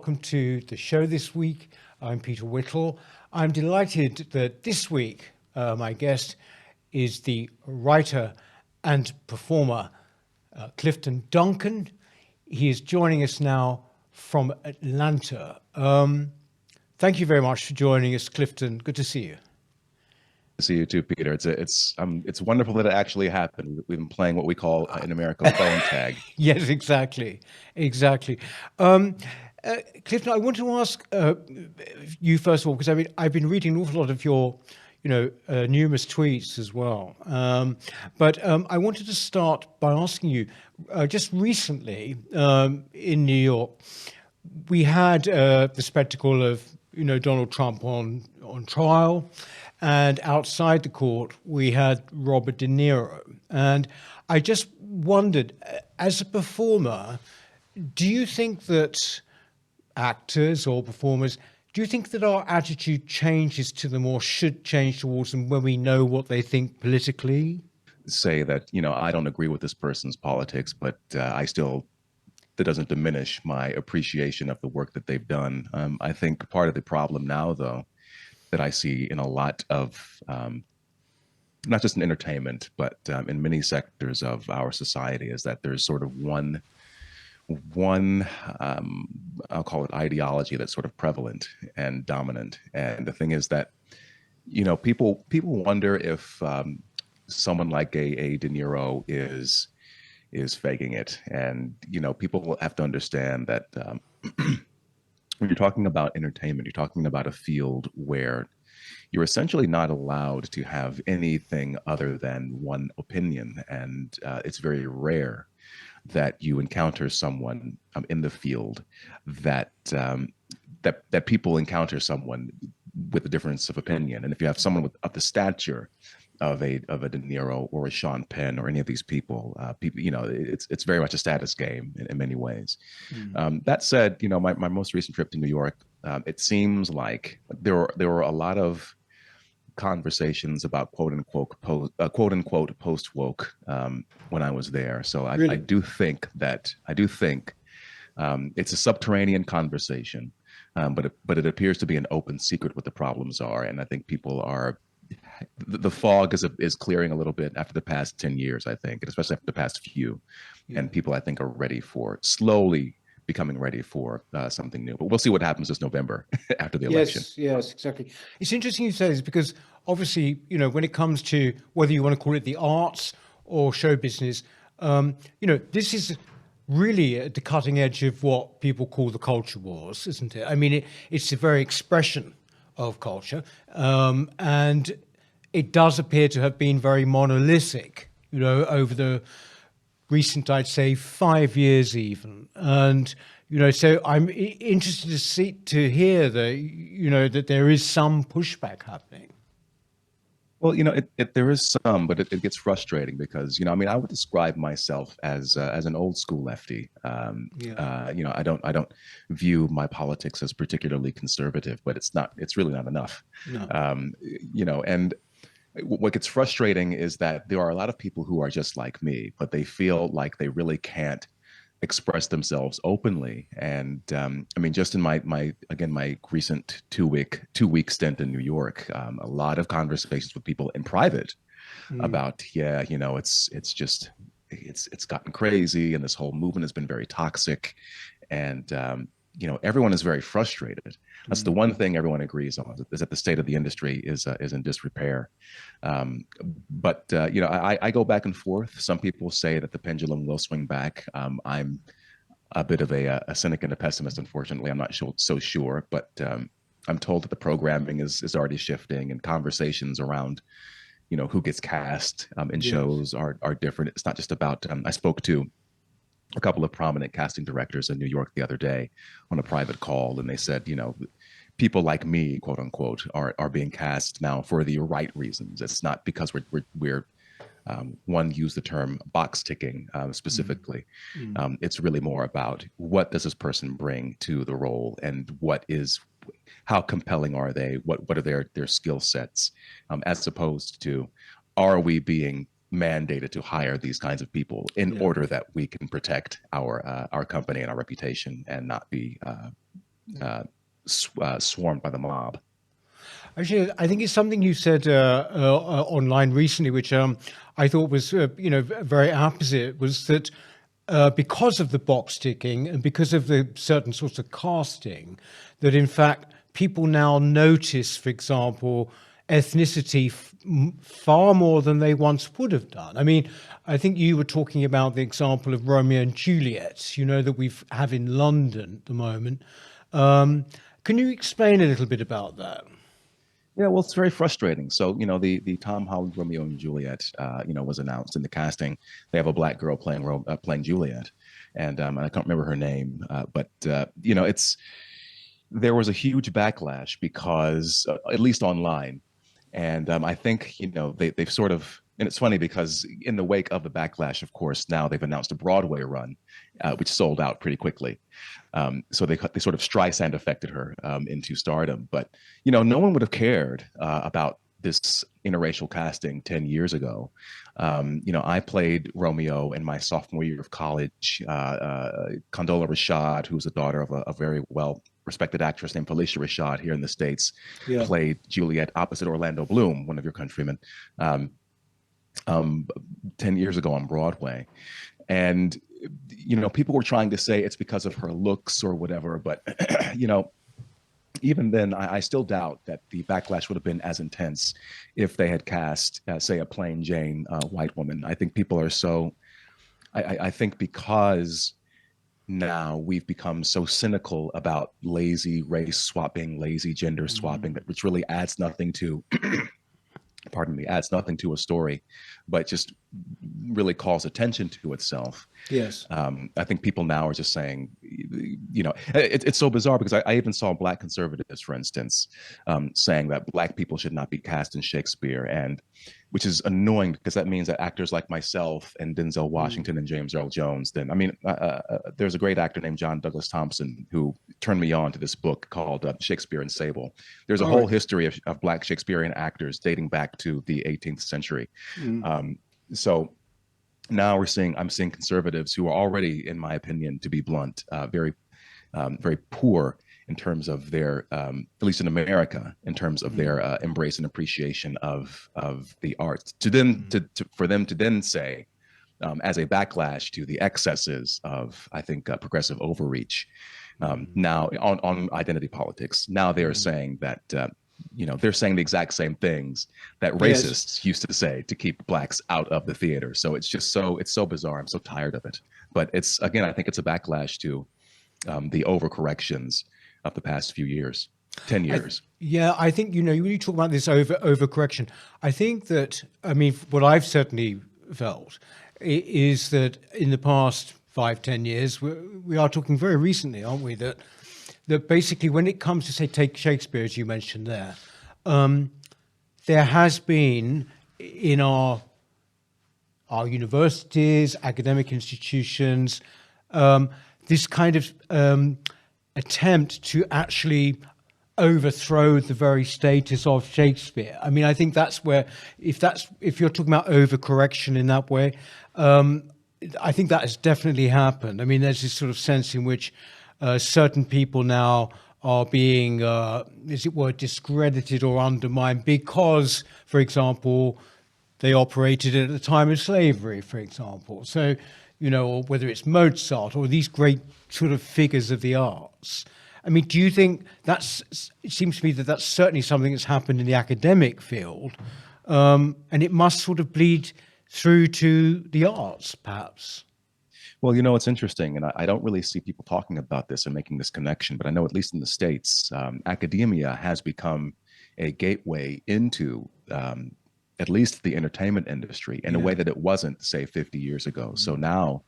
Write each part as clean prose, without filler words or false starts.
welcome to the show this week. I'm Peter Whittle. I'm delighted that this week my guest is the writer and performer Clifton Duncan. He is joining us now from Atlanta. Thank you very much for joining us, Clifton. Good to see you. See you too, Peter. It's wonderful that it actually happened. We've been playing what we call in America phone tag. Yes, exactly. Clifton, I want to ask you first of all, because I've been reading an awful lot of your, numerous tweets as well. But I wanted to start by asking you, just recently in New York, we had the spectacle of Donald Trump on trial. And outside the court, we had Robert De Niro. And I just wondered, as a performer, do you think that actors or performers, do you think that our attitude changes to them or should change towards them when we know what they think politically? Say that, I don't agree with this person's politics, but that doesn't diminish my appreciation of the work that they've done. I think part of the problem now, though, that I see in a lot of, not just in entertainment, but in many sectors of our society, is that there's sort of one I'll call it ideology that's sort of prevalent and dominant. And the thing is that, people wonder if someone like a De Niro is faking it. And, people have to understand that when you're talking about entertainment, you're talking about a field where you're essentially not allowed to have anything other than one opinion. And it's very rare that you encounter someone in the field that people encounter someone with a difference of opinion. And if you have someone of the stature of a De Niro or a Sean Penn or any of these people, it's very much a status game in many ways. That said, my most recent trip to New York, it seems like there were a lot of conversations about quote unquote post woke when I was there. So Really? I do think it's a subterranean conversation, but it appears to be an open secret what the problems are, and I think people are. The fog is clearing a little bit after the past 10 years, I think, and especially after the past few. Yeah. And people, I think, are slowly becoming ready for something new. But we'll see what happens this November after the election. Yes, exactly. It's interesting you say this because obviously, when it comes to whether you want to call it the arts or show business, this is really at the cutting edge of what people call the culture wars, isn't it? I mean, it's the very expression of culture, and it does appear to have been very monolithic, over the recent, I'd say, 5 years even. And so I'm interested to hear that that there is some pushback happening. Well, there is some, but it gets frustrating because, I would describe myself as an old school lefty. I don't view my politics as particularly conservative, but it's really not enough. No. And what gets frustrating is that there are a lot of people who are just like me, but they feel like they really can't express themselves openly. And just in my recent two week stint in New York, a lot of conversations with people in private about it's gotten crazy, and this whole movement has been very toxic, and everyone is very frustrated. That's the one thing everyone agrees on, is that the state of the industry is in disrepair. But I go back and forth. Some people say that the pendulum will swing back. I'm a bit of a cynic and a pessimist, unfortunately. I'm not so sure, but I'm told that the programming is already shifting, and conversations around who gets cast in shows are different. It's not just about, I spoke to a couple of prominent casting directors in New York the other day on a private call, and they said, people like me, quote unquote, are being cast now for the right reasons. It's not because we're one used the term box ticking specifically. It's really more about what does this person bring to the role, and how compelling are they? What are their skill sets, as opposed to, are we being mandated to hire these kinds of people in order that we can protect our company and our reputation and not be swarmed by the mob. Actually, I think it's something you said online recently, which I thought was, very apposite, was that because of the box ticking and because of the certain sorts of casting, that in fact people now notice, for example, ethnicity far more than they once would have done. I mean, I think you were talking about the example of Romeo and Juliet, that we have in London at the moment. Can you explain a little bit about that? Yeah, well, it's very frustrating. So, the Tom Holland Romeo and Juliet, was announced in the casting. They have a black girl playing Juliet, and I can't remember her name, but it's there was a huge backlash because, at least online, and I think they've sort of. And it's funny because in the wake of the backlash, of course, now they've announced a Broadway run, which sold out pretty quickly. So they sort of Streisand affected her into stardom. But no one would have cared about this interracial casting 10 years ago. I played Romeo in my sophomore year of college. Condola Rashad, who's the daughter of a very well respected actress named Felicia Rashad here in the States, Yeah. played Juliet opposite Orlando Bloom, one of your countrymen. 10 years ago on Broadway. And, people were trying to say it's because of her looks or whatever. But, even then, I still doubt that the backlash would have been as intense if they had cast, say, a plain Jane white woman. I think people are I think because now we've become so cynical about lazy race swapping, lazy gender swapping, which really adds nothing to pardon me, adds nothing to a story, but just really calls attention to itself. Yes. I think people now are just saying, it's so bizarre because I even saw Black conservatives, for instance, saying that Black people should not be cast in Shakespeare, and which is annoying because that means that actors like myself and Denzel Washington and James Earl Jones, there's a great actor named John Douglas Thompson who turned me on to this book called Shakespeare and Sable. There's a whole history of Black Shakespearean actors dating back to the 18th century. So now I'm seeing conservatives who are already, in my opinion, to be blunt, very poor in terms of their, at least in America, in terms of their embrace and appreciation of the arts. For them to then say, as a backlash to the excesses of, I think, progressive overreach, now on identity politics. Now they are saying that. They're saying the exact same things that racists used to say to keep Blacks out of the theater. So it's so bizarre. I'm so tired of it. But I think it's a backlash to the overcorrections of the past few years, 10 years. I think, when you talk about this overcorrection, I think that, what I've certainly felt is that in the past 5-10 years, we are talking very recently, aren't we, that basically when it comes to, say, take Shakespeare, as you mentioned there has been in our universities, academic institutions, this kind of attempt to actually overthrow the very status of Shakespeare. I think that's where, if you're talking about overcorrection in that way, I think that has definitely happened. There's this sort of sense in which certain people now are being, as it were, discredited or undermined because, for example, they operated at the time of slavery, for example. So, or whether it's Mozart or these great sort of figures of the arts. Do you think it seems to me that that's certainly something that's happened in the academic field, and it must sort of bleed through to the arts, perhaps? Well, it's interesting, and I don't really see people talking about this and making this connection, but I know at least in the States, academia has become a gateway into at least the entertainment industry in a way that it wasn't, say, 50 years ago. So now,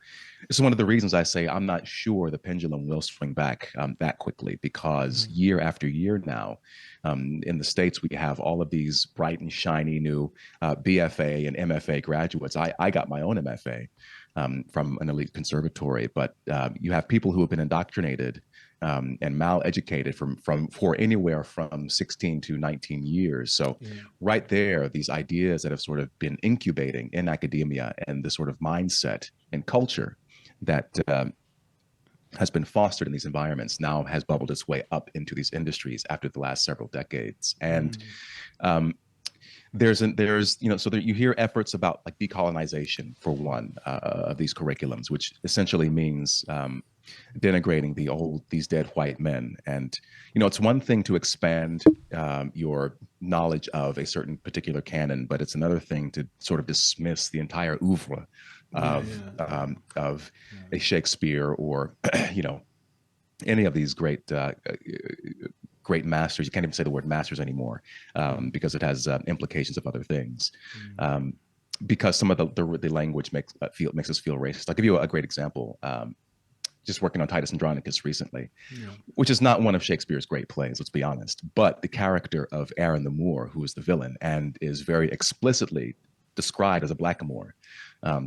it's one of the reasons I say I'm not sure the pendulum will swing back that quickly, because year after year now, in the States, we have all of these bright and shiny new BFA and MFA graduates. I got my own MFA from an elite conservatory, but you have people who have been indoctrinated and maleducated for anywhere from 16 to 19 years. So right there, these ideas that have sort of been incubating in academia and the sort of mindset and culture that has been fostered in these environments now has bubbled its way up into these industries after the last several decades. And um, there's so there, you hear efforts about like decolonization for one of these curriculums, which essentially means denigrating these dead white men. And it's one thing to expand your knowledge of a certain particular canon, but it's another thing to sort of dismiss the entire oeuvre of a Shakespeare or any of these great masters. You can't even say the word masters anymore because it has implications of other things. Because some of the language makes us feel racist. I'll give you a great example. Just working on Titus Andronicus recently, which is not one of Shakespeare's great plays, let's be honest. But the character of Aaron the Moor, who is the villain and is very explicitly described as a blackamoor,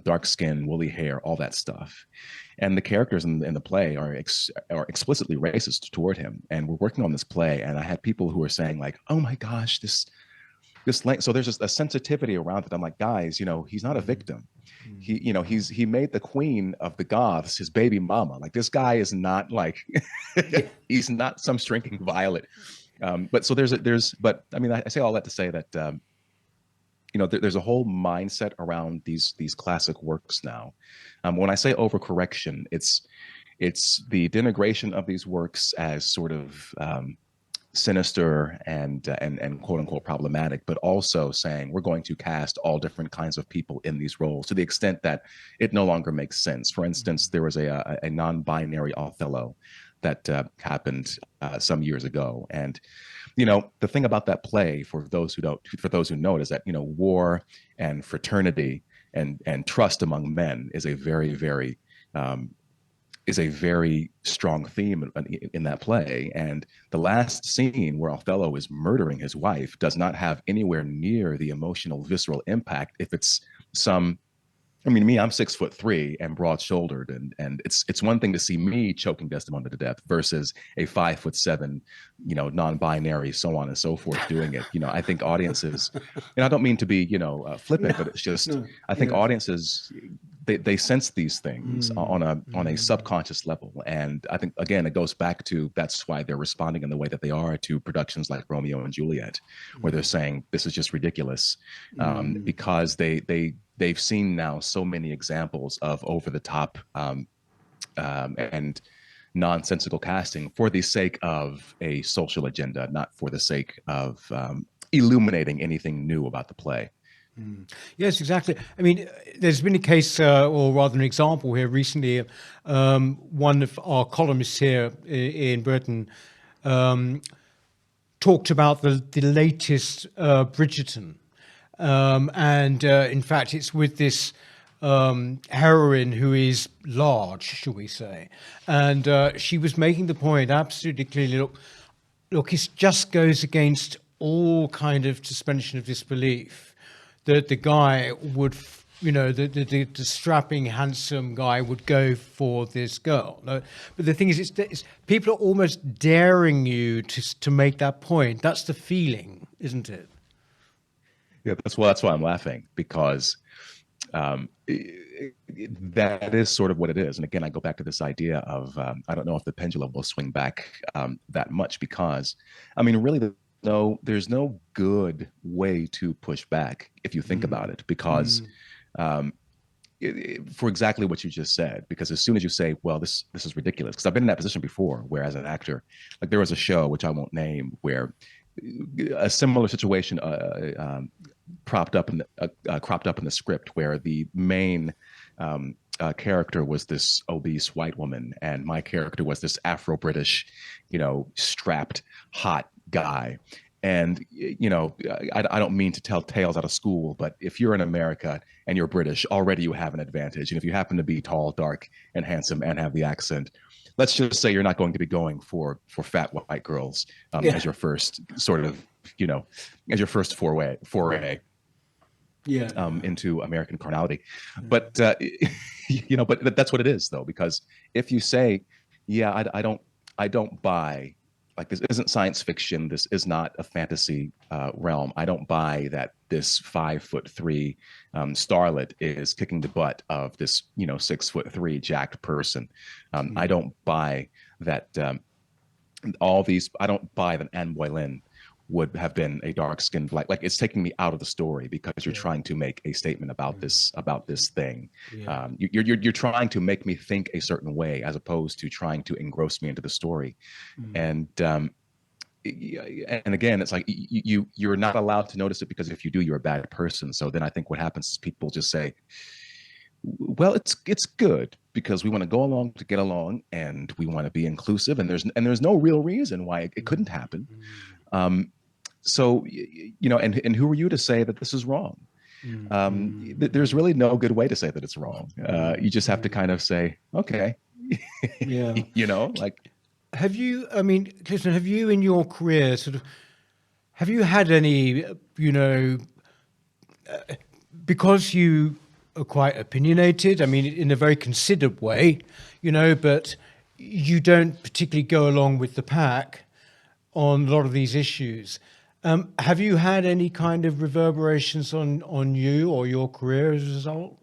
dark skin, woolly hair, all that stuff. And the characters in the play are explicitly racist toward him. And we're working on this play, and I had people who were saying like, "Oh my gosh, this." So there's just a sensitivity around it. I'm like, guys, he's not a victim. He made the queen of the Goths his baby mama. Like, this guy is not like he's not some shrinking violet. But I mean, I say all that to say that there's a whole mindset around these classic works now. When I say overcorrection, it's the denigration of these works as sort of sinister and quote unquote problematic, but also saying we're going to cast all different kinds of people in these roles to the extent that it no longer makes sense. For instance, there was a non-binary Othello that happened some years ago, and the thing about that play, for those who know it, is that war and fraternity and trust among men is a very, very strong theme in that play. And the last scene where Othello is murdering his wife does not have anywhere near the emotional, visceral impact if it's some. I mean, I'm 6'3" and broad-shouldered, and it's one thing to see me choking Desdemona to death versus a 5'7", non-binary, so on and so forth, doing it. I think audiences, and I don't mean to be, flippant, but it's just I think audiences they sense these things on a subconscious level, and I think again it goes back to that's why they're responding in the way that they are to productions like Romeo and Juliet, where they're saying this is just ridiculous, because they've seen now so many examples of over-the-top and nonsensical casting for the sake of a social agenda, not for the sake of illuminating anything new about the play. Yes, exactly. I mean, there's been a case, or rather an example here recently. One of our columnists here in Britain talked about the latest Bridgerton. And in fact, it's with this heroine who is large, shall we say. And she was making the point absolutely clearly, look, it just goes against all kind of suspension of disbelief that the guy would, the strapping, handsome guy would go for this girl. No, but the thing is, it's people are almost daring you to make that point. That's the feeling, isn't it? Yeah, that's why I'm laughing, because that is sort of what it is. And again, I go back to this idea of I don't know if the pendulum will swing back that much, because I mean, really, there's no good way to push back if you think about it, because for exactly what you just said. Because as soon as you say, well, this is ridiculous, because I've been in that position before, where as an actor, like there was a show which I won't name, where a similar situation cropped up in the script, where the main character was this obese white woman, and my character was this Afro-British, strapped, hot guy. And I don't mean to tell tales out of school, but if you're in America and you're British, already you have an advantage. And if you happen to be tall, dark, and handsome and have the accent, let's just say you're not going to be going for fat white girls as your first sort of, as your first foray into American carnality. But but that's what it is, though, because if you say, yeah, I don't buy like this isn't science fiction. This is not a fantasy realm. I don't buy that this 5'3" starlet is kicking the butt of this 6'3" jacked person. I don't buy that I don't buy that Anne Boleyn would have been a dark-skinned black. Like, it's taking me out of the story because you're trying to make a statement about this thing. You're trying to make me think a certain way as opposed to trying to engross me into the story. And and again, it's like you're not allowed to notice it, because if you do, you're a bad person. So then I think what happens is people just say, well, it's good because we want to go along to get along, and we want to be inclusive, and there's no real reason why it couldn't happen. So and who are you to say that this is wrong? There's really no good way to say that it's wrong. You just have to kind of say, okay. Yeah. Like, have you, I mean, Clifton, have you in your career have you had any, because you are quite opinionated, I mean, in a very considered way, but you don't particularly go along with the pack on a lot of these issues. Have you had any kind of reverberations on you or your career as a result?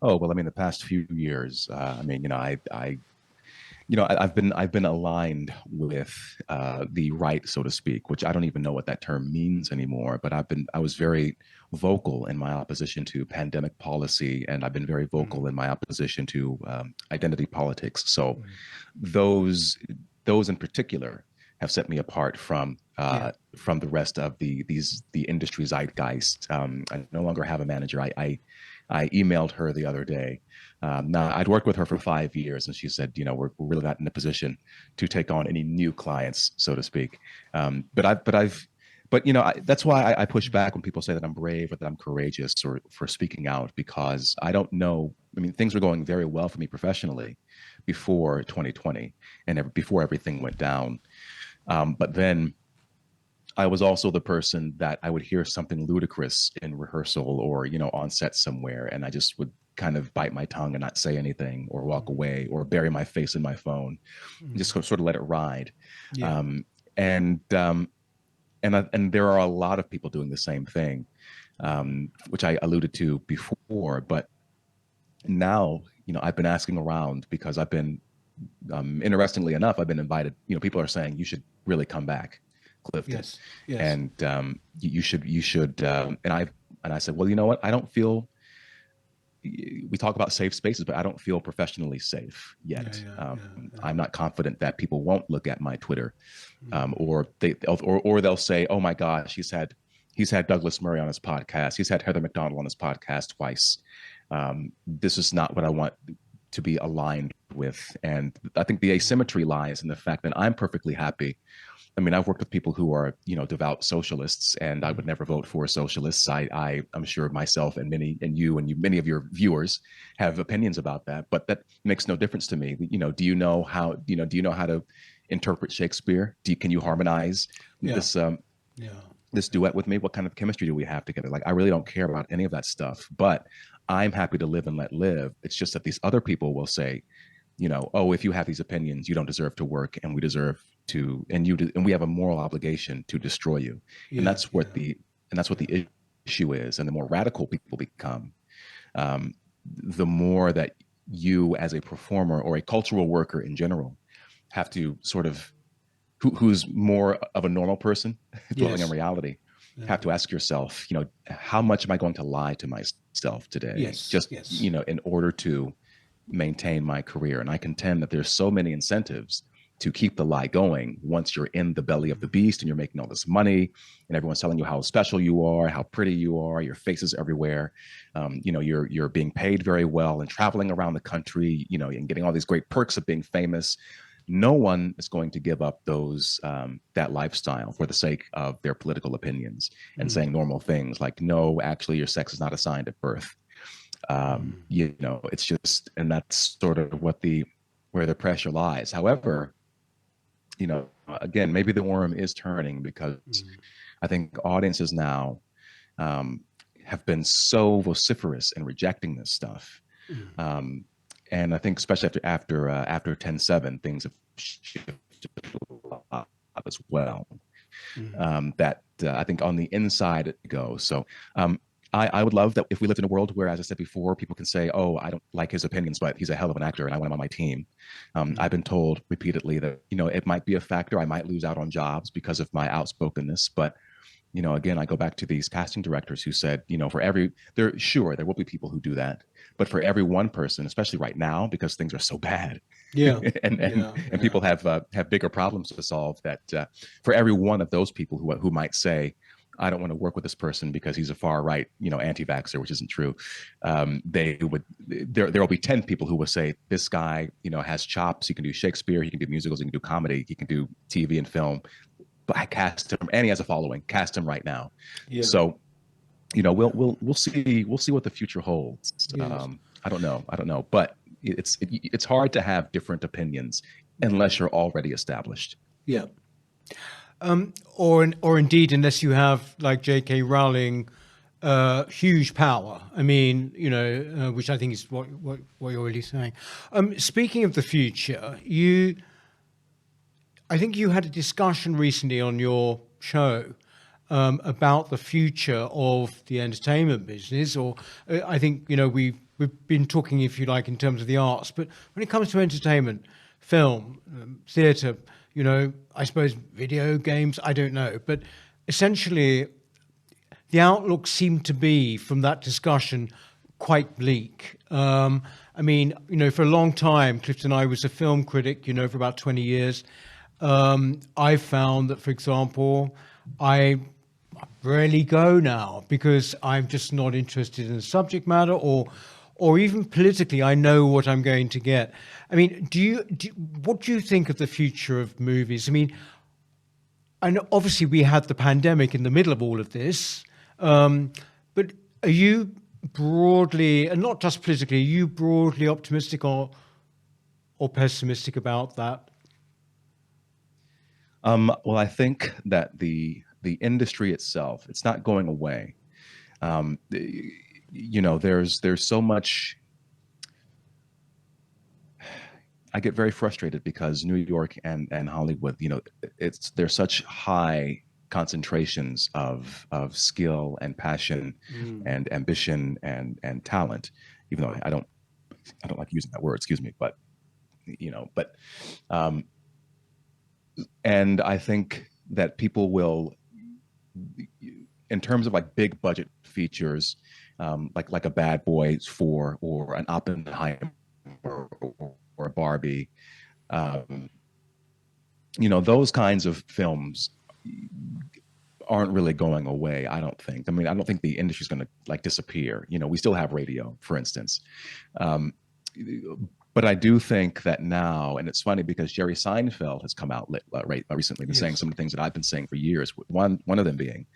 Oh, well, I mean, the past few years, I mean, I've been aligned with the right, so to speak, which I don't even know what that term means anymore. But I was very vocal in my opposition to pandemic policy, and I've been very vocal in my opposition to identity politics. So those in particular have set me apart from the rest of the industry zeitgeist. I no longer have a manager. I emailed her the other day. Now, I'd worked with her for 5 years, and she said, we're really not in a position to take on any new clients, so to speak. But that's why I push back when people say that I'm brave or that I'm courageous or for speaking out, because I don't know. I mean, things were going very well for me professionally before 2020 and before everything went down. But then I was also the person that I would hear something ludicrous in rehearsal or, on set somewhere, and I just would kind of bite my tongue and not say anything or walk away or bury my face in my phone and just sort of let it ride. Yeah. And there are a lot of people doing the same thing, which I alluded to before. But now, I've been asking around because I've been, interestingly enough, I've been invited. People are saying you should really come back, Clifton. Yes. Yes. And you should. And I said, well, you know what? I don't feel. We talk about safe spaces, but I don't feel professionally safe yet. I'm not confident that people won't look at my Twitter, or they'll say, "Oh my gosh, he's had Douglas Murray on his podcast. He's had Heather McDonald on his podcast twice. This is not what I want to be aligned with." And I think the asymmetry lies in the fact that I'm perfectly happy. I mean, I've worked with people who are, devout socialists, and I would never vote for socialists. I'm sure myself and many of your viewers have opinions about that, but that makes no difference to me. Do you know how to interpret Shakespeare? Can you harmonize this duet with me? What kind of chemistry do we have together? Like, I really don't care about any of that stuff, but I'm happy to live and let live. It's just that these other people will say, oh, if you have these opinions, you don't deserve to work, and we deserve to, and we have a moral obligation to destroy you. And that's what the issue is. And the more radical people become, the more that you, as a performer or a cultural worker in general, have to sort of, who's more of a normal person dwelling in reality, have to ask yourself, how much am I going to lie to myself today? In order to maintain my career. And I contend that there's so many incentives to keep the lie going once you're in the belly of the beast and you're making all this money and everyone's telling you how special you are, how pretty you are, your face is everywhere. You're being paid very well and traveling around the country, and getting all these great perks of being famous. No one is going to give up that lifestyle for the sake of their political opinions and saying normal things like, no, actually your sex is not assigned at birth. It's just, and that's sort of where the pressure lies. However, again, maybe the worm is turning because I think audiences now have been so vociferous in rejecting this stuff. And I think especially after 10/7, things have shifted a lot. as well. Mhm. That I think on the inside it goes. So I would love that if we lived in a world where, as I said before, people can say, "Oh, I don't like his opinions, but he's a hell of an actor, and I want him on my team." I've Mhm. been told repeatedly that it might be a factor. I might lose out on jobs because of my outspokenness, but again, I go back to these casting directors who said, for every, there will be people who do that, but for every one person, especially right now, because things are so bad, Yeah, and yeah, people have bigger problems to solve. That for every one of those people who might say, I don't want to work with this person because he's a far right, anti-vaxxer, which isn't true. There will be 10 people who will say, this guy, has chops. He can do Shakespeare. He can do musicals. He can do comedy. He can do TV and film. But I cast him, and he has a following. Cast him right now. yeah, So we'll yeah. we'll see what the future holds. Yes. I don't know, but it's hard to have different opinions unless you're already established. Yeah. Or indeed, unless you have like J.K. Rowling, huge power. I mean, which I think is what you're really saying. Speaking of the future, I think you had a discussion recently on your show about the future of the entertainment business, or I think we've been talking, if you like, in terms of the arts, but when it comes to entertainment, film, theatre, I suppose video games, I don't know, but essentially the outlook seemed to be from that discussion quite bleak. I mean, for a long time, Clifton, I was a film critic, for about 20 years. I found that, for example, I rarely go now because I'm just not interested in the subject matter, or even politically, I know what I'm going to get. I mean, what do you think of the future of movies? I mean, and obviously we had the pandemic in the middle of all of this, but are you broadly, and not just politically, are you broadly optimistic or pessimistic about that? Well, I think that the industry itself, it's not going away. There's so much. I get very frustrated because New York and Hollywood, there's such high concentrations of skill and passion Mm. and ambition and talent. Even though I don't like using that word, excuse me, but but um, and I think that people will, in terms of like big budget features, like a Bad Boys 4 or an Oppenheimer or a Barbie, um, those kinds of films aren't really going away. I don't think. I mean, I don't think the industry's going to like disappear. We still have radio, for instance. Um, but I do think that now, and it's funny because Jerry Seinfeld has come out recently, been saying Yes. some of the things that I've been saying for years. One of them being,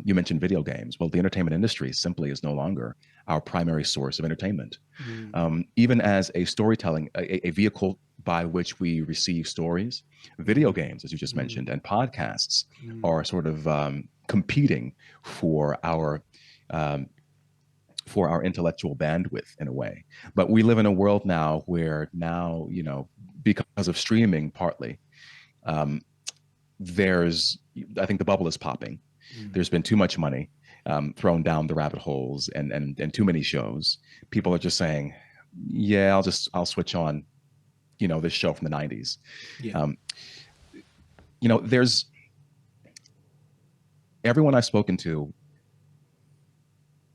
you mentioned video games. Well, the entertainment industry simply is no longer our primary source of entertainment. Mm. Even as a storytelling, a vehicle by which we receive stories, video Mm. games, as you just Mm. mentioned, and podcasts Mm. are sort of competing for our um, for our intellectual bandwidth in a way. But we live in a world now where because of streaming partly, um, I think the bubble is popping. Mm. There's been too much money thrown down the rabbit holes and too many shows. People are just saying, yeah, I'll switch on, this show from the 90s. Yeah. Um, there's everyone I've spoken to,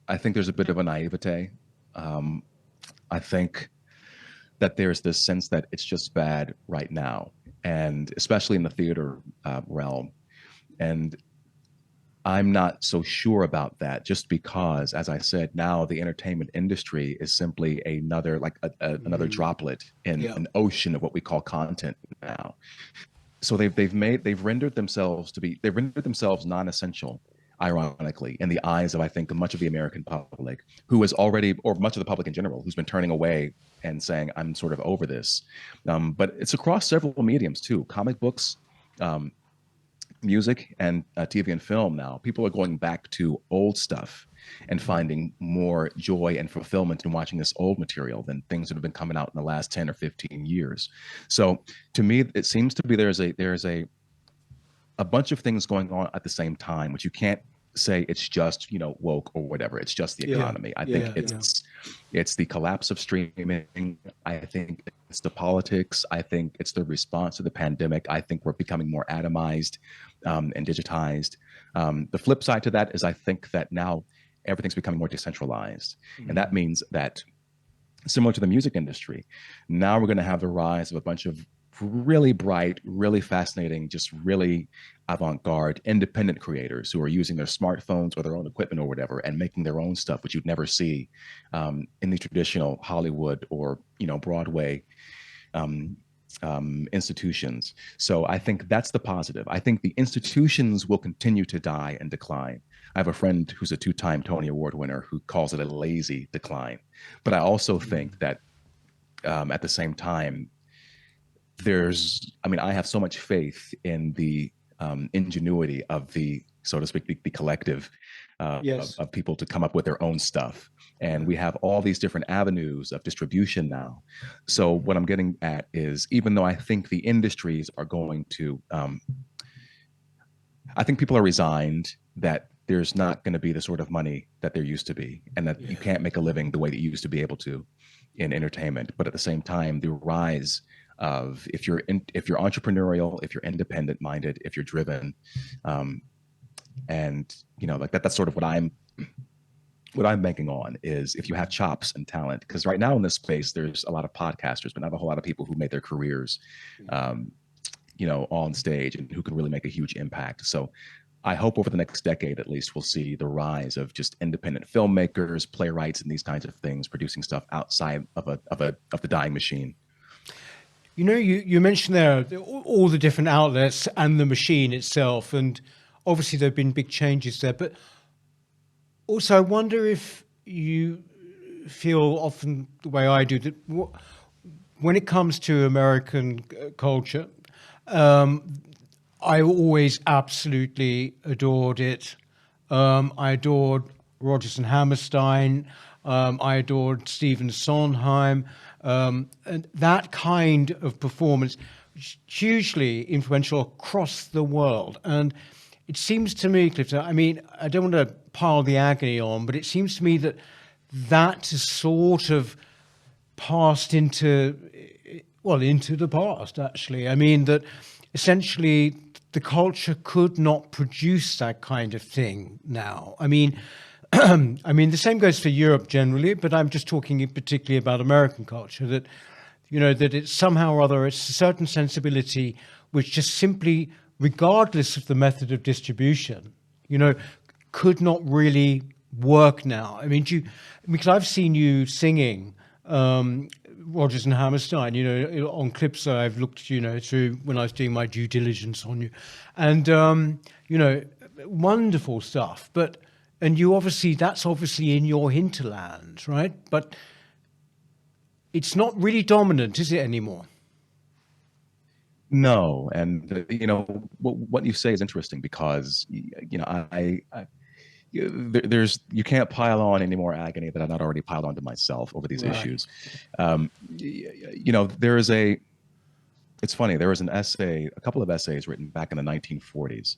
I think there's a bit of a naivete. Um, I think that there's this sense that it's just bad right now, and especially in the theater realm. And I'm not so sure about that, just because, as I said, now the entertainment industry is simply another, like another Mm. droplet in Yeah. an ocean of what we call content now. So they've rendered themselves non-essential, ironically, in the eyes of, I think, much of the American public, who is already, or much of the public in general, who's been turning away and saying, I'm sort of over this. But it's across several mediums too: comic books, um, music, and TV and film. Now people are going back to old stuff and Mm. finding more joy and fulfillment in watching this old material than things that have been coming out in the last 10 or 15 years. So to me, it seems to be there's a a bunch of things going on at the same time, which you can't say it's just, woke or whatever. It's just the Yeah, economy. I think yeah, yeah. it's the collapse of streaming. I think it's the politics. I think it's the response to the pandemic. I think we're becoming more atomized and digitized. The flip side to that is I think that now everything's becoming more decentralized. And that means that, similar to the music industry, now we're going to have the rise of a bunch of really bright, really fascinating, just really avant-garde independent creators who are using their smartphones or their own equipment or whatever and making their own stuff, which you'd never see in the traditional Hollywood or Broadway um, institutions. So I think that's the positive. I think the institutions will continue to die and decline. I have a friend who's a two-time Tony Award winner who calls it a lazy decline. But I also think that at the same time, I have so much faith in the ingenuity of the, so to speak, the collective Yes. of people to come up with their own stuff. And we have all these different avenues of distribution now. So what I'm getting at is, even though I think the industries are going to, I think people are resigned that there's not going to be the sort of money that there used to be, and that you Yeah. can't make a living the way that you used to be able to in entertainment. But at the same time, the rise of, if you're entrepreneurial, if you're independent minded, if you're driven, and like that's sort of what I'm banking on, is if you have chops and talent. Because right now in this space, there's a lot of podcasters, but not a whole lot of people who made their careers, on stage and who can really make a huge impact. So I hope over the next decade, at least, we'll see the rise of just independent filmmakers, playwrights, and these kinds of things producing stuff outside of the dying machine. You mentioned there all the different outlets and the machine itself, and obviously there have been big changes there. But also, I wonder if you feel often the way I do that when it comes to American culture, I always absolutely adored it. I adored Rodgers and Hammerstein. I adored Stephen Sondheim. And that kind of performance, hugely influential across the world. And it seems to me, Clifton, I mean, I don't want to pile the agony on, but it seems to me that that is sort of passed into the past, actually. I mean, that essentially the culture could not produce that kind of thing now. I mean, the same goes for Europe generally, but I'm just talking particularly about American culture, that, that it's somehow or other, it's a certain sensibility which just simply, regardless of the method of distribution, could not really work now. I mean, because I've seen you singing Rodgers and Hammerstein, on clips that I've looked, through when I was doing my due diligence on you, and wonderful stuff. And that's obviously in your hinterland, right? But it's not really dominant, is it, anymore? No, and what you say is interesting, because you can't pile on any more agony that I've not already piled onto myself over these Right. issues. There is it's funny, there was a couple of essays written back in the 1940s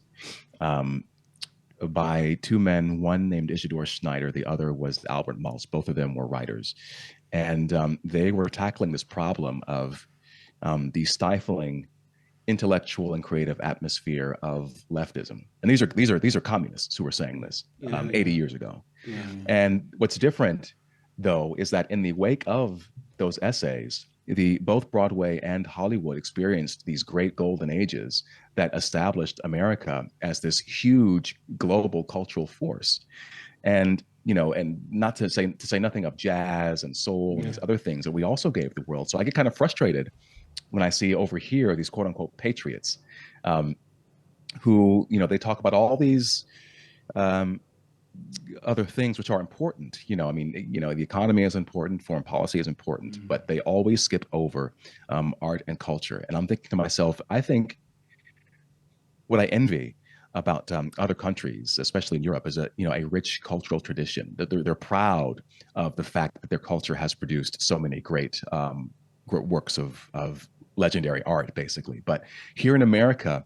by two men, one named Isidor Schneider, the other was Albert Maltz. Both of them were writers. And they were tackling this problem of the stifling intellectual and creative atmosphere of leftism. And these are communists who were saying this 80 years ago. Yeah. And what's different, though, is that in the wake of those essays, both Broadway and Hollywood experienced these great golden ages that established America as this huge global cultural force. And and not to say nothing of jazz and soul and these other things that we also gave the world. So I get kind of frustrated when I see over here these quote unquote patriots, who they talk about all these other things which are important. The economy is important, foreign policy is important, but they always skip over art and culture. And I'm thinking to myself, I think what I envy about other countries, especially in Europe, is a rich cultural tradition. That they're proud of the fact that their culture has produced so many great works of legendary art, basically. But here in America,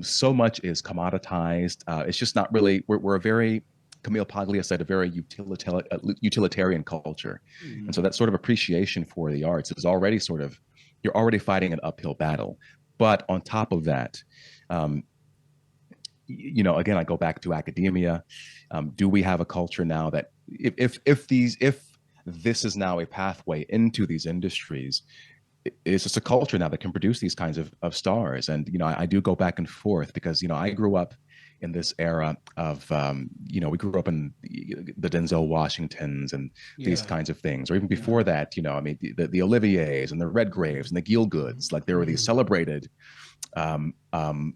So much is commoditized. It's just not really. We're a very, Camille Paglia said, a very utilitarian culture, and so that sort of appreciation for the arts is already sort of, you're already fighting an uphill battle. But on top of that, um, again, I go back to academia. Do we have a culture now that if this is now a pathway into these industries, it's just a culture now that can produce these kinds of stars. And I do go back and forth because I grew up in this era of we grew up in the Denzel Washingtons and these Yeah. kinds of things, or even Yeah. before that, I mean, the Oliviers and the Redgraves and the Gielguds, like there were these celebrated um, um,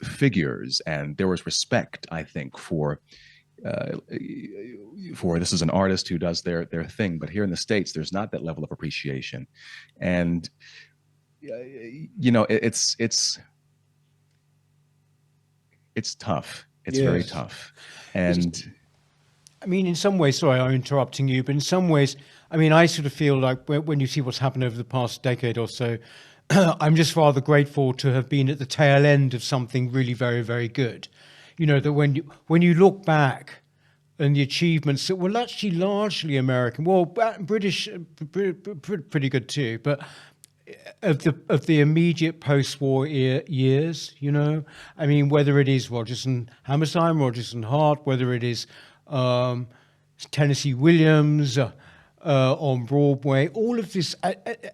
figures, and there was respect, I think, uh, for this is an artist who does their thing. But here in the States, there's not that level of appreciation, and it's tough. It's very Yes. tough, It's, and I mean, in some ways, sorry, I'm interrupting you, but in some ways, I mean, I sort of feel like when you see what's happened over the past decade or so, I'm just rather grateful to have been at the tail end of something really very, very good. That when you look back and the achievements that were actually largely American, well, British, pretty good too, but of the immediate post-war years, I mean, whether it is Rodgers and Hammerstein, Rodgers and Hart, whether it is um, Tennessee Williams on Broadway, all of this,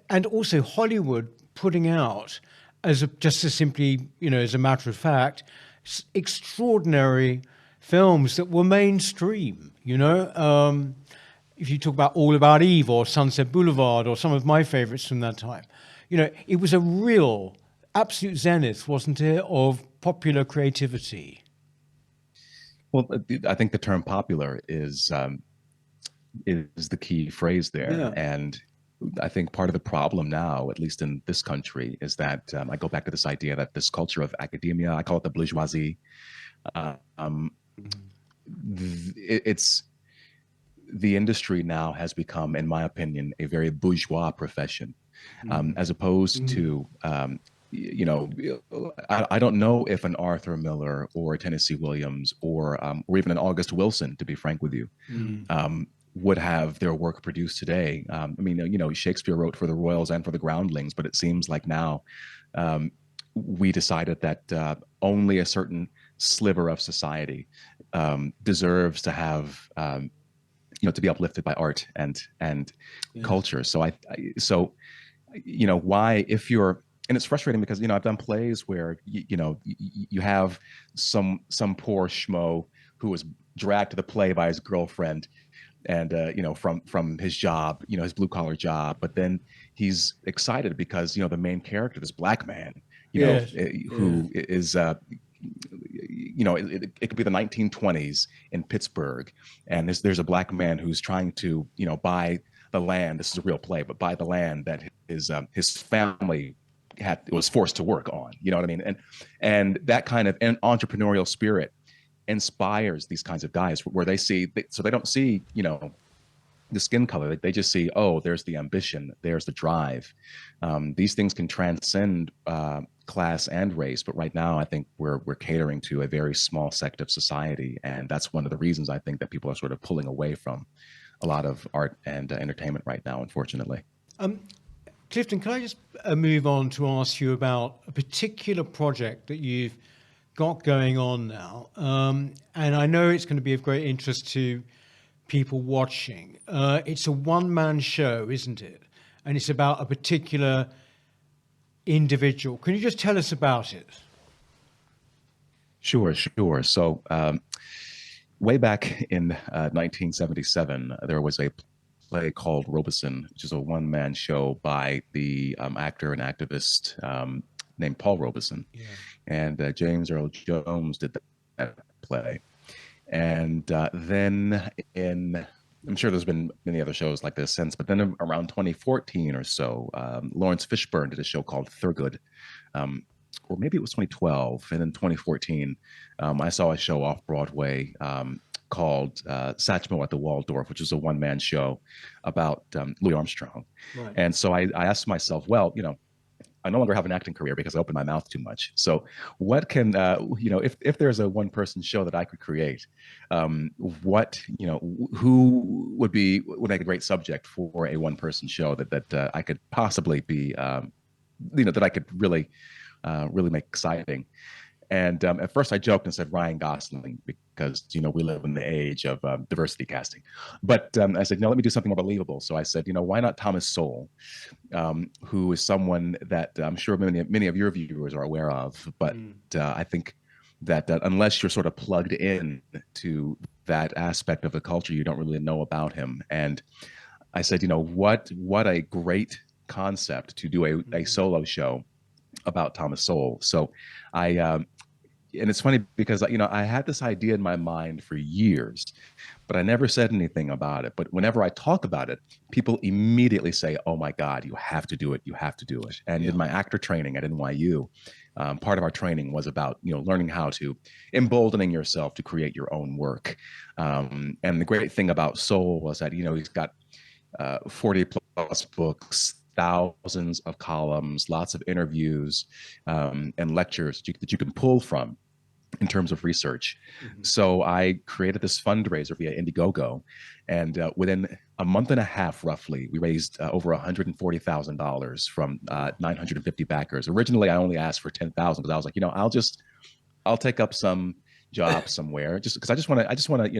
and also Hollywood putting out just as simply, as a matter of fact, extraordinary films that were mainstream. If you talk about All About Eve or Sunset Boulevard or some of my favorites from that time, it was a real absolute zenith, wasn't it, of popular creativity? well, I think the term popular is the key phrase there, Yeah. and I think part of the problem now, at least in this country, is that I go back to this idea that this culture of academia, I call it the bourgeoisie, um, it's the industry now has become, in my opinion, a very bourgeois profession, as opposed to, you know, I don't know if an Arthur Miller or a Tennessee Williams or even an August Wilson, to be frank with you, would have their work produced today. I mean, Shakespeare wrote for the royals and for the groundlings, but it seems like now um, we decided that only a certain sliver of society deserves to have to be uplifted by art and Yes. culture. So why, if you're, and it's frustrating because I've done plays where you have some poor schmo who was dragged to the play by his girlfriend and from his job, his blue collar job, but then he's excited because the main character, this black man, Yes. Yeah. who is it could be the 1920s in Pittsburgh, and there's a black man who's trying to buy the land. This is a real play, but buy the land that his family was forced to work on. You know what I mean? And that kind of an entrepreneurial spirit inspires these kinds of guys where so they don't see the skin color. They just see, oh, there's the ambition, there's the drive. These things can transcend class and race, but right now I think we're catering to a very small sect of society, and that's one of the reasons I think that people are sort of pulling away from a lot of art and entertainment right now, unfortunately. Clifton, can I just move on to ask you about a particular project that you've got going on now? And I know it's going to be of great interest to people watching. It's a one-man show, isn't it? And it's about a particular individual. Can you just tell us about it? Sure. So way back in 1977, there was a play called Robeson, which is a one-man show by the actor and activist named Paul Robeson. Yeah. And James Earl Jones did that play. And then I'm sure there's been many other shows like this since, but then around 2014 or so, Lawrence Fishburne did a show called Thurgood, or maybe it was 2012. And in 2014, I saw a show off Broadway called Satchmo at the Waldorf, which is a one-man show about Louis Armstrong. Right. And so I asked myself, well, I no longer have an acting career because I opened my mouth too much. So what can, if there's a one person show that I could create, what, who would make a great subject for a one person show that I could possibly be, that I could really make exciting. And at first I joked and said Ryan Gosling because, we live in the age of diversity casting. But I said, no, let me do something more believable. So I said, why not Thomas Sowell, who is someone that I'm sure many of your viewers are aware of. But I think that unless you're sort of plugged in to that aspect of the culture, you don't really know about him. And I said, what a great concept to do a solo show about Thomas Sowell. So and it's funny because I had this idea in my mind for years, but I never said anything about it. But whenever I talk about it, people immediately say, "Oh my God, you have to do it! You have to do it!" And in my actor training at NYU, part of our training was about learning how to emboldening yourself to create your own work. And the great thing about Sowell was that he's got 40 plus books, thousands of columns, lots of interviews, and lectures that you can pull from in terms of research. So I created this fundraiser via Indiegogo, and within a month and a half, roughly, we raised over $140,000 from 950 backers. Originally, I only asked for 10,000 because I was like, I'll take up some job somewhere just because I just want to, just wanted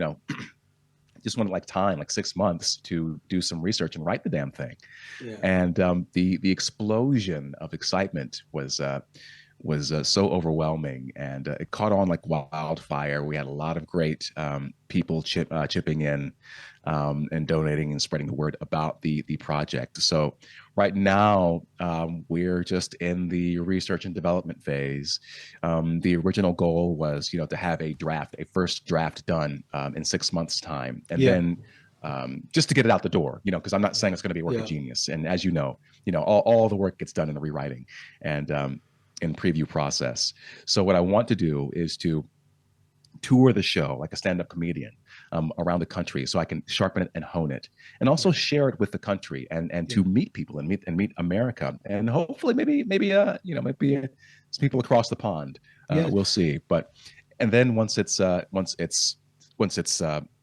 like time, like 6 months to do some research and write the damn thing. Yeah. And the explosion of excitement was so overwhelming, and it caught on like wildfire. We had a lot of great people chipping in and donating and spreading the word about the project. So right now we're just in the research and development phase. The original goal was to have a first draft done in 6 months time, and then just to get it out the door, because I'm not saying it's going to be a work of genius. And as all the work gets done in the rewriting and in preview process. So what I want to do is to tour the show like a stand-up comedian around the country, so I can sharpen it and hone it, and also share it with the country and to meet people and meet America, and hopefully maybe some people across the pond. We'll see. But and then once it's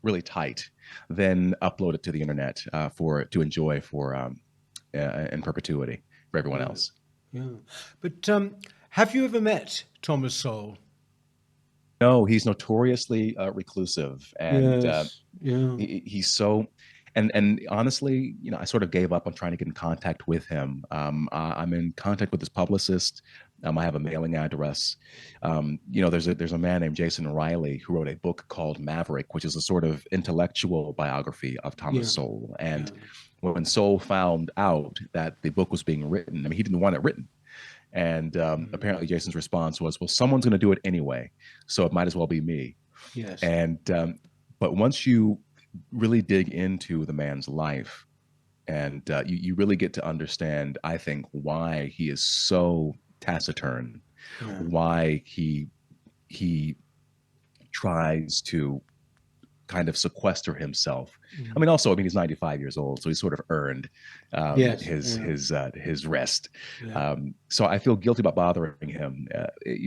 really tight, then upload it to the internet to enjoy in perpetuity for everyone else. Yeah, but have you ever met Thomas Sowell? No, he's notoriously reclusive, and he's so. And honestly, I sort of gave up on trying to get in contact with him. I'm in contact with his publicist. I have a mailing address. There's a man named Jason Riley who wrote a book called Maverick, which is a sort of intellectual biography of Thomas Sowell. And when Sowell found out that the book was being written, he didn't want it written. And apparently Jason's response was, well, someone's going to do it anyway, so it might as well be me. Yes. And but once you really dig into the man's life, and you really get to understand, I think, why he is so taciturn, why he tries to kind of sequester himself. Also, he's 95 years old, so he's sort of earned his rest. So I feel guilty about bothering him,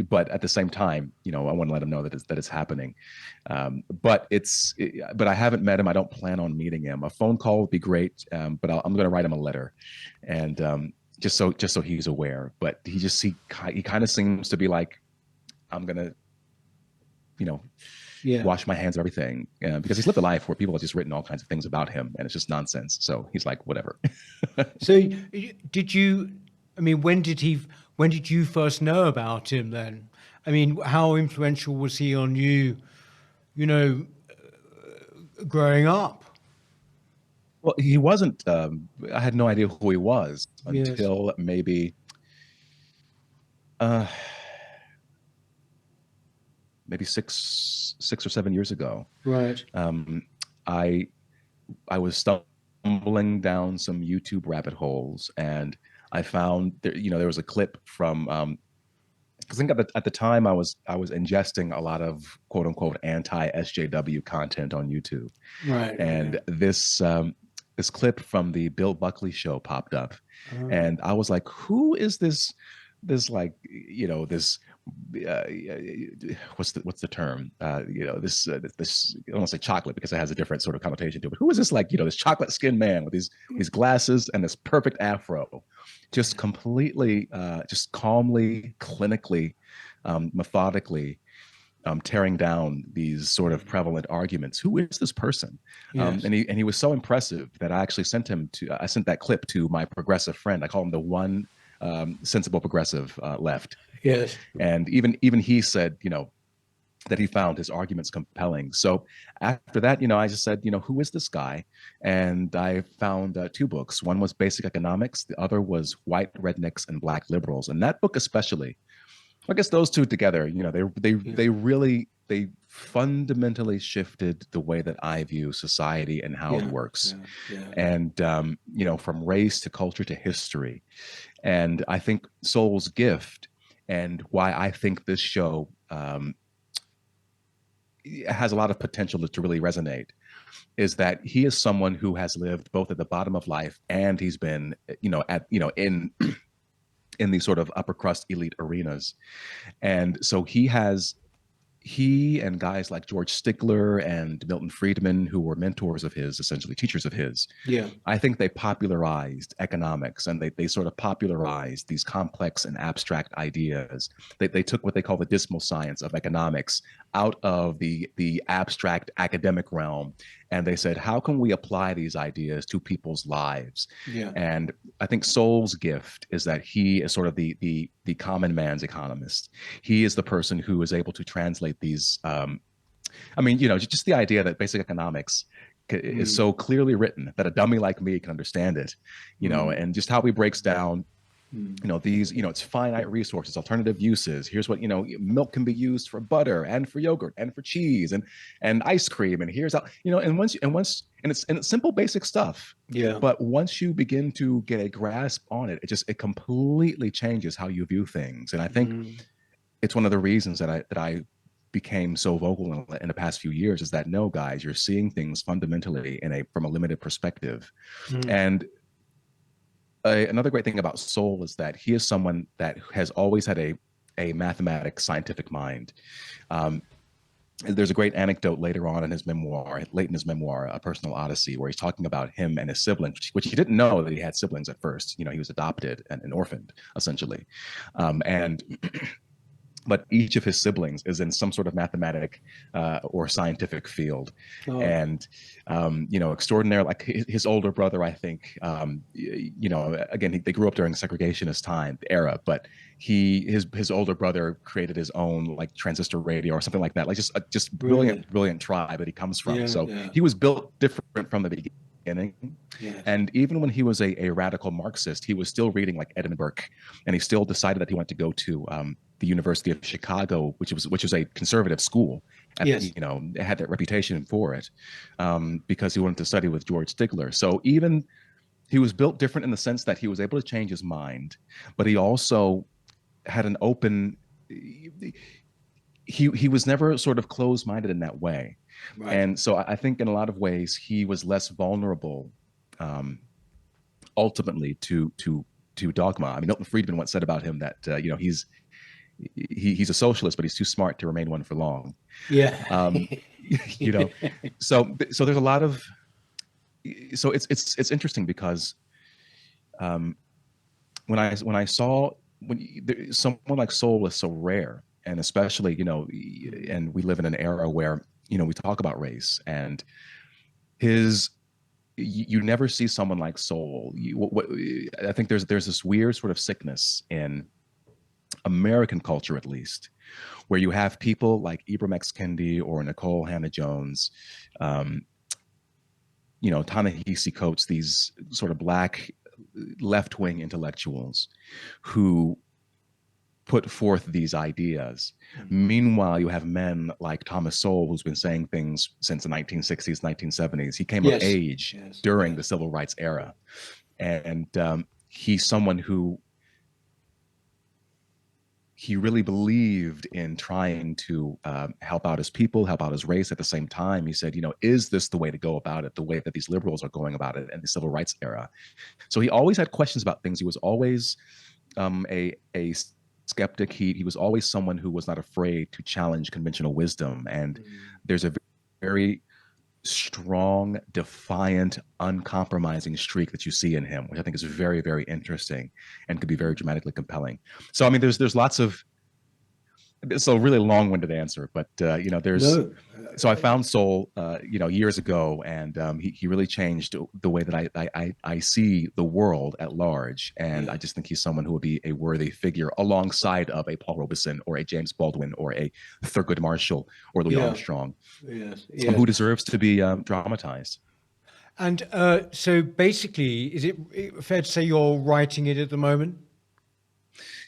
but at the same time, I want to let him know that it's happening. But I haven't met him. I don't plan on meeting him. A phone call would be great, but I'm going to write him a letter, and just so he's aware. But he kind of seems to be like, I'm gonna, wash my hands of everything, because he's lived a life where people have just written all kinds of things about him, and it's just nonsense. So he's like, whatever. So when did you first know about him then? How influential was he on you, growing up? Well, he wasn't, I had no idea who he was until maybe six or 7 years ago. Right. I was stumbling down some YouTube rabbit holes, and I found there was a clip from I think at the time I was ingesting a lot of quote unquote anti SJW content on YouTube. Right. And this this clip from the Bill Buckley show popped up, Oh, and I was like, "Who is this like this uh, what's the term this I don't want to say chocolate because it has a different sort of connotation to it, but who is this like this chocolate skinned man with these glasses and this perfect afro, just completely just calmly, clinically, methodically tearing down these sort of prevalent arguments. Who is this person? yes, And he was so impressive that I sent that clip to my progressive friend. I call him the one sensible progressive left. yes. And even he said, that he found his arguments compelling. So after that, I just said, who is this guy? And I found two books. One was Basic Economics. The other was White Rednecks and Black Liberals. And that book especially, I guess those two together, they Yeah, really they fundamentally shifted the way that I view society and how it yeah, works, yeah, yeah. and from race to culture to history. And I think Soul's Gift, and why I think this show has a lot of potential to really resonate, is that he is someone who has lived both at the bottom of life, and he's been in these sort of upper crust elite arenas. And so he and guys like George Stigler and Milton Friedman, who were mentors of his, essentially teachers of his, Yeah. I think they popularized economics, and they sort of popularized these complex and abstract ideas. They took what they call the dismal science of economics out of the abstract academic realm, and they said, how can we apply these ideas to people's lives? Yeah. And I think Soul's gift is that he is sort of the common man's economist. He is the person who is able to translate these. Just the idea that basic economics is Mm, so clearly written that a dummy like me can understand it, mm, and just how he breaks down mm. these, it's finite resources, alternative uses. Here's what, milk can be used for butter and for yogurt and for cheese and ice cream. And here's how, and it's simple, basic stuff. Yeah. But once you begin to get a grasp on it, it completely changes how you view things. And I think Mm, it's one of the reasons that I became so vocal in the past few years, is that, no, guys, you're seeing things fundamentally from a limited perspective. mm. And another great thing about Soul is that he is someone that has always had a mathematic, scientific mind. Um, there's a great anecdote later on in his memoir, late in his memoir, A Personal Odyssey, where he's talking about him and his siblings, which he didn't know that he had siblings at first. He was adopted and orphaned, essentially. And but each of his siblings is in some sort of mathematic or scientific field. Oh, And extraordinary, like his older brother, I think, again, they grew up during segregationist time era, but his older brother created his own like transistor radio or something like that, like just really? brilliant tribe that he comes from. Yeah, So yeah, he was built different from the beginning. yes, And even when he was a radical Marxist, he was still reading like Edmund Burke, and he still decided that he wanted to go to the University of Chicago, which was a conservative school. yes, It had that reputation for it, because he wanted to study with George Stigler. So even he was built different in the sense that he was able to change his mind, but he also had an open. He was never sort of closed minded in that way, right. and so I think in a lot of ways he was less vulnerable, um, ultimately, to dogma. I mean, Milton Friedman once said about him that he's a socialist, but he's too smart to remain one for long. Yeah. Um, you know, so there's a lot of, so it's interesting because when I saw someone like Soul is so rare, and especially and we live in an era where we talk about race, and his you never see someone like Soul. I think there's this weird sort of sickness in American culture, at least, where you have people like Ibram X. Kendi or Nicole Hannah-Jones, um, Ta-Nehisi Coates, these sort of black left-wing intellectuals who put forth these ideas. Meanwhile, you have men like Thomas Sowell, who's been saying things since the 1960s, 1970s. He came of Yes, age yes, during yes. the civil rights era. And he's someone who he really believed in trying to help out his people, help out his race. At the same time, he said, is this the way to go about it, the way that these liberals are going about it in the civil rights era? So he always had questions about things. He was always a skeptic. He was always someone who was not afraid to challenge conventional wisdom. And there's a very strong, defiant, uncompromising streak that you see in him, which I think is very, very interesting and could be very dramatically compelling. So, I mean, there's lots of, it's a really long-winded answer, but there's No. so I found Soul, years ago, and he really changed the way that I see the world at large, and I just think he's someone who would be a worthy figure alongside of a Paul Robeson or a James Baldwin or a Thurgood Marshall or Louis Armstrong, Yes. who deserves to be dramatized. And so basically, is it fair to say you're writing it at the moment?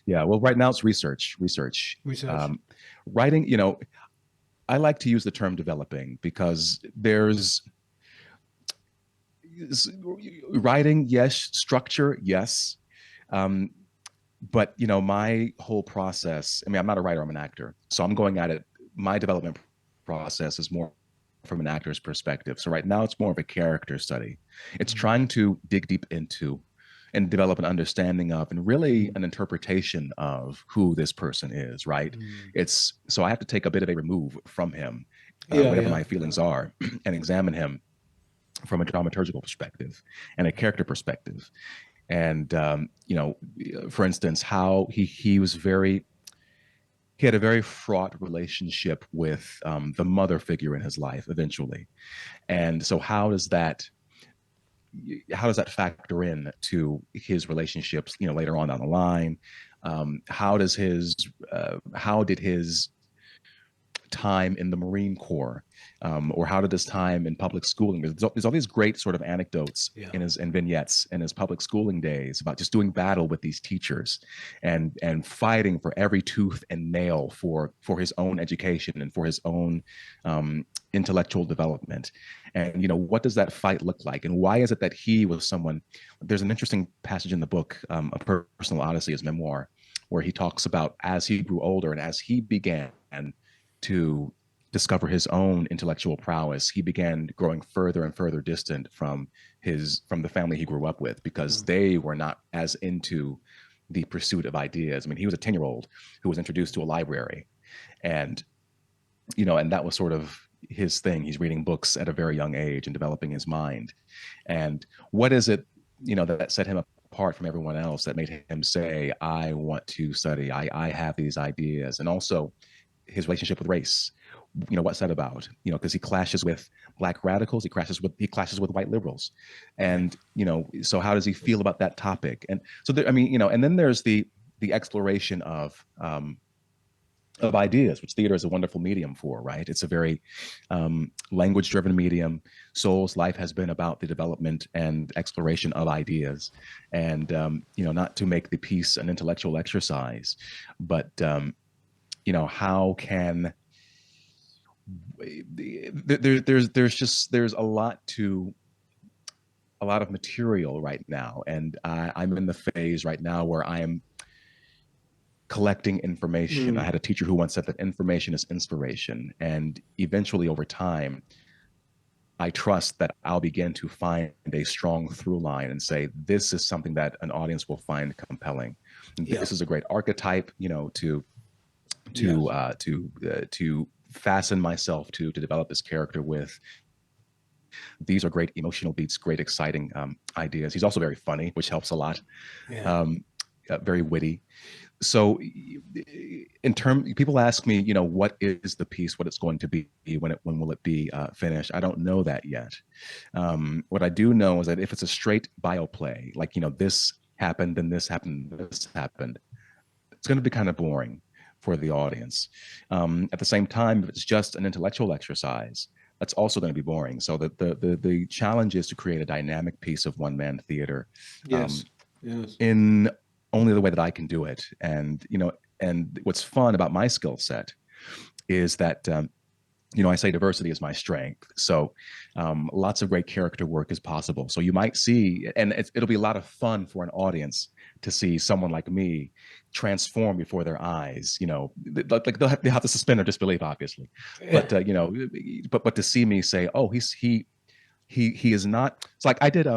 Yeah, well, right now it's research. Research. Writing, I like to use the term developing because there's writing, yes, structure, yes. But my whole process, I mean, I'm not a writer, I'm an actor. So I'm going at it, my development process is more from an actor's perspective. So right now it's more of a character study. It's trying to dig deep into and develop an understanding of and really an interpretation of who this person is, right? It's so I have to take a bit of a remove from him, whatever my feelings are, and examine him from a dramaturgical perspective and a character perspective. And for instance, how he was he had a very fraught relationship with the mother figure in his life eventually. And so how does that factor in to his relationships, later on down the line? How did his time in the Marine Corps, or how did his time in public schooling? There's all these great sort of anecdotes in his vignettes in his public schooling days about just doing battle with these teachers and fighting for every tooth and nail for his own education and for his own intellectual development. And what does that fight look like, and why is it that he was someone? There's an interesting passage in the book, A Personal Odyssey, his memoir, where he talks about as he grew older and as he began to discover his own intellectual prowess, he began growing further and further distant from the family he grew up with, because they were not as into the pursuit of ideas. I mean, he was a 10-year-old who was introduced to a library, and and that was sort of his thing. He's reading books at a very young age and developing his mind. And what is it, that set him apart from everyone else, that made him say, I want to study, I have these ideas? And also his relationship with race. What's that about? Because he clashes with Black radicals, he clashes with white liberals, and so how does he feel about that topic? And so there, I mean, and then there's the exploration of ideas, which theater is a wonderful medium for, right? It's a very language-driven medium. Soul's life has been about the development and exploration of ideas, and not to make the piece an intellectual exercise, but how can there's a lot of material right now, and I'm in the phase right now where I am collecting information. I had a teacher who once said that information is inspiration, and eventually over time I trust that I'll begin to find a strong through line and say, this is something that an audience will find compelling. This is a great archetype, to fasten myself to develop this character with. These are great emotional beats, great exciting ideas. He's also very funny, which helps a lot. Very witty. So people ask me, what is the piece, what it's going to be, when will it be finished? I don't know that yet. What I do know is that if it's a straight bioplay, like, this happened, then this happened, this happened, it's going to be kind of boring for the audience. At the same time, if it's just an intellectual exercise, that's also going to be boring. So the challenge is to create a dynamic piece of one-man theater. In only the way that I can do it. And and what's fun about my skill set is that I say diversity is my strength. So lots of great character work is possible. So you might see, and it'll be a lot of fun for an audience to see someone like me transform before their eyes. Like they'll have to suspend their disbelief, obviously, but but to see me say, oh, he is not. It's like I did.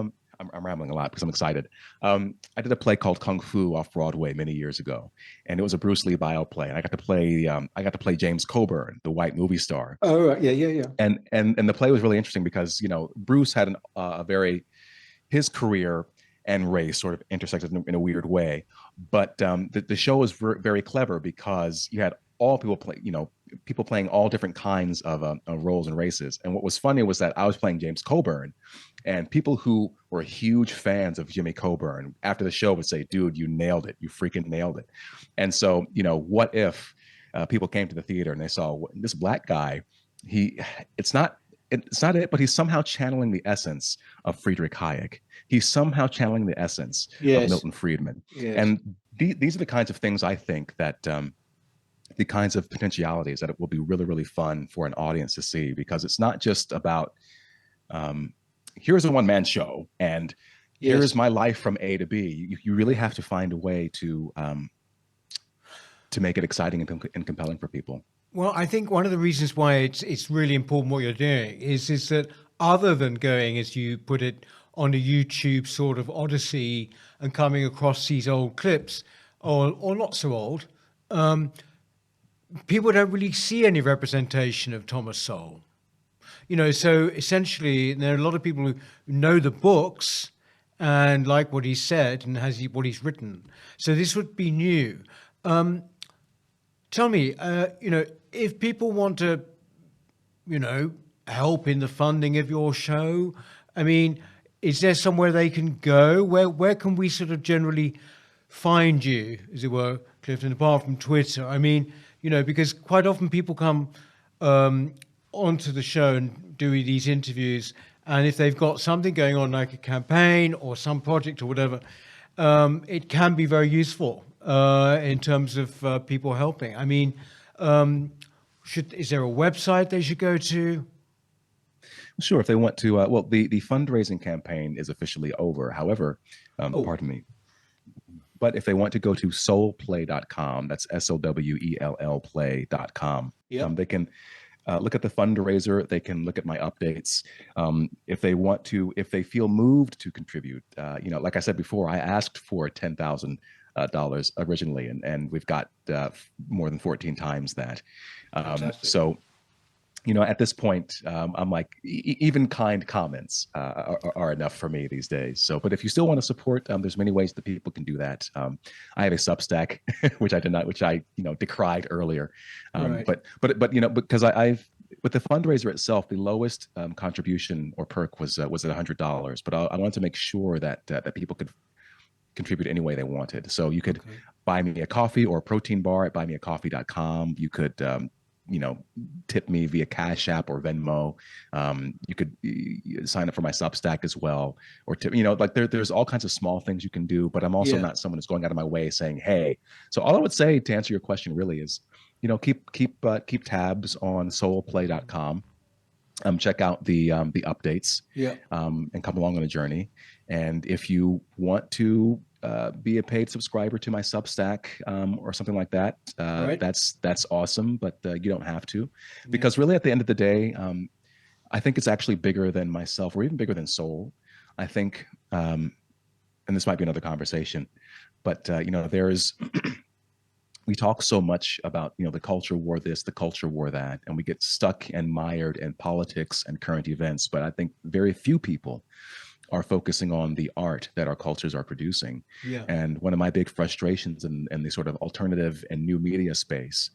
I'm rambling a lot because I'm excited. I did a play called Kung Fu off Broadway many years ago, and it was a Bruce Lee bio play. And I got to play James Coburn, the white movie star. Oh, right. Yeah, yeah, yeah. And the play was really interesting because Bruce had a very his career and race sort of intersected in a weird way. But the show was very clever because you had all people people playing all different kinds of roles and races. And what was funny was that I was playing James Coburn, and people who were huge fans of Jimmy Coburn after the show would say, "Dude, you nailed it! You freaking nailed it!" And so, what if people came to the theater and they saw this black guy? It's not it, but he's somehow channeling the essence of Friedrich Hayek. He's somehow channeling the essence of Milton Friedman. Yes. And these are the kinds of things I think that the kinds of potentialities that it will be really, really fun for an audience to see, because it's not just about here's a one-man show and here's my life from A to B. You really have to find a way to make it exciting and compelling for people. Well, I think one of the reasons why it's really important what you're doing is that other than going, as you put it, on a YouTube sort of odyssey and coming across these old clips, or not so old, people don't really see any representation of Thomas Sowell. So essentially there are a lot of people who know the books and like what he said and what he's written. So this would be new. Tell me, if people want to, help in the funding of your show, I mean, is there somewhere they can go? Where can we sort of generally find you, as it were, Clifton, apart from Twitter? I mean, because quite often people come onto the show and do these interviews, and if they've got something going on, like a campaign or some project or whatever, it can be very useful in terms of people helping. I mean, is there a website they should go to? Sure, if they want to. Well, the fundraising campaign is officially over. However, pardon me. But if they want to go to sowellplay.com, that's SOWELL play.com, they can look at the fundraiser. They can look at my updates. If they want to, if they feel moved to contribute, like I said before, I asked for $10,000 originally, and we've got more than 14 times that. So, at this point, I'm like, even kind comments are enough for me these days. So, but if you still want to support, there's many ways that people can do that. I have a Substack, which I decried earlier. Right. But because I've with the fundraiser itself, the lowest contribution or perk was at $100. But I wanted to make sure that people could contribute any way they wanted. So you could buy me a coffee or a protein bar at buymeacoffee.com. You could tip me via Cash App or Venmo. You could sign up for my Substack as well, or tip, there's all kinds of small things you can do, but I'm also not someone who's going out of my way saying, hey. So all I would say to answer your question really is, keep tabs on sowellplay.com. Check out the updates, and come along on a journey. And if you want to be a paid subscriber to my Substack or something like that, that's awesome. But you don't have to, because really at the end of the day, I think it's actually bigger than myself, or even bigger than Sowell. I think, and this might be another conversation, but there's we talk so much about the culture war this, the culture war that, and we get stuck and mired in politics and current events. But I think very few people are focusing on the art that our cultures are producing. And one of my big frustrations in the sort of alternative and new media space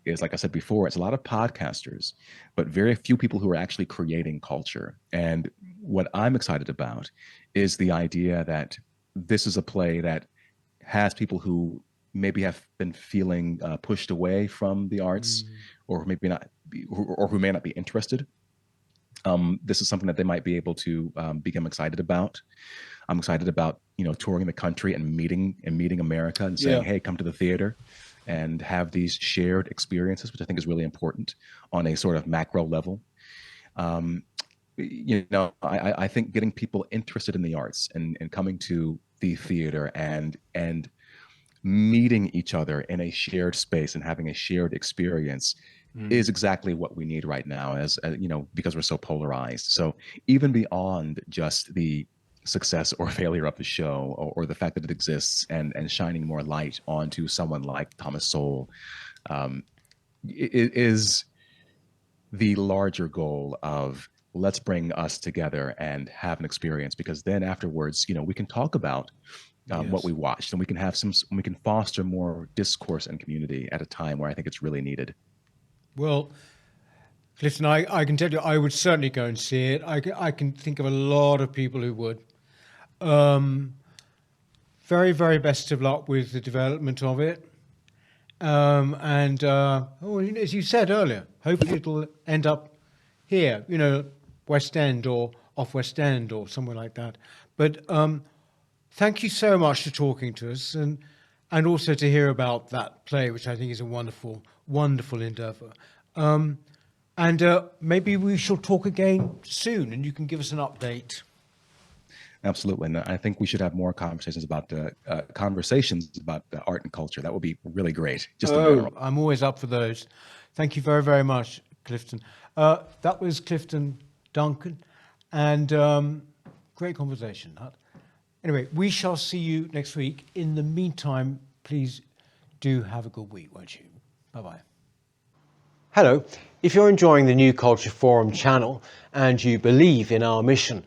is, like I said before, it's a lot of podcasters, but very few people who are actually creating culture. And what I'm excited about is the idea that this is a play that has people who maybe have been feeling pushed away from the arts, or maybe not, or who may not be interested. This is something that they might be able to become excited about. I'm excited about touring the country and meeting America and saying, hey, come to the theater. and have these shared experiences, which I think is really important on a sort of macro level. Um, I think getting people interested in the arts and coming to the theater and meeting each other in a shared space and having a shared experience is exactly what we need right now, as because we're so polarized. So even beyond just the success or failure of the show, or the fact that it exists, and shining more light onto someone like Thomas Sowell, it is the larger goal of, let's bring us together and have an experience, because then afterwards, we can talk about what Yes. we watched, and we can foster more discourse and community at a time where I think it's really needed. Well, Clifton, I can tell you, I would certainly go and see it. I can think of a lot of people who would. Very, very best of luck with the development of it. As you said earlier, hopefully it'll end up here, West End or off West End or somewhere like that. But thank you so much for talking to us, and also to hear about that play, which I think is a wonderful, wonderful endeavour. Maybe we shall talk again soon, and you can give us an update. Absolutely, and I think we should have more conversations about art and culture. That would be really great, just in general. I'm always up for those. Thank you very, very much, Clifton. That was Clifton Duncan, and great conversation. Anyway, we shall see you next week. In the meantime, please do have a good week, won't you? Bye-bye. Hello. If you're enjoying the New Culture Forum channel and you believe in our mission,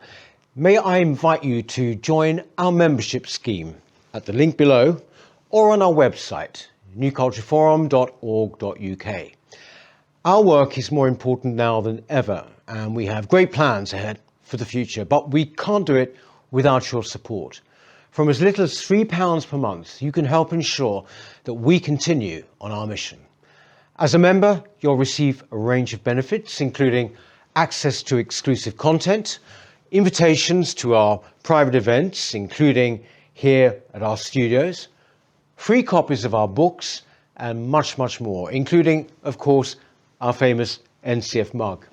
may I invite you to join our membership scheme at the link below or on our website, newcultureforum.org.uk. Our work is more important now than ever, and we have great plans ahead for the future, but we can't do it without your support. From as little as £3 per month, you can help ensure that we continue on our mission. As a member, you'll receive a range of benefits, including access to exclusive content, invitations to our private events, including here at our studios, free copies of our books, and much, much more, including, of course, our famous NCF mug.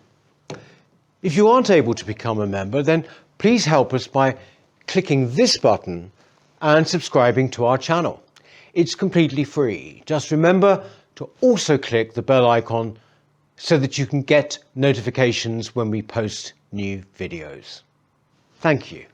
If you aren't able to become a member, then please help us by clicking this button and subscribing to our channel. It's completely free. Just remember to also click the bell icon so that you can get notifications when we post new videos. Thank you.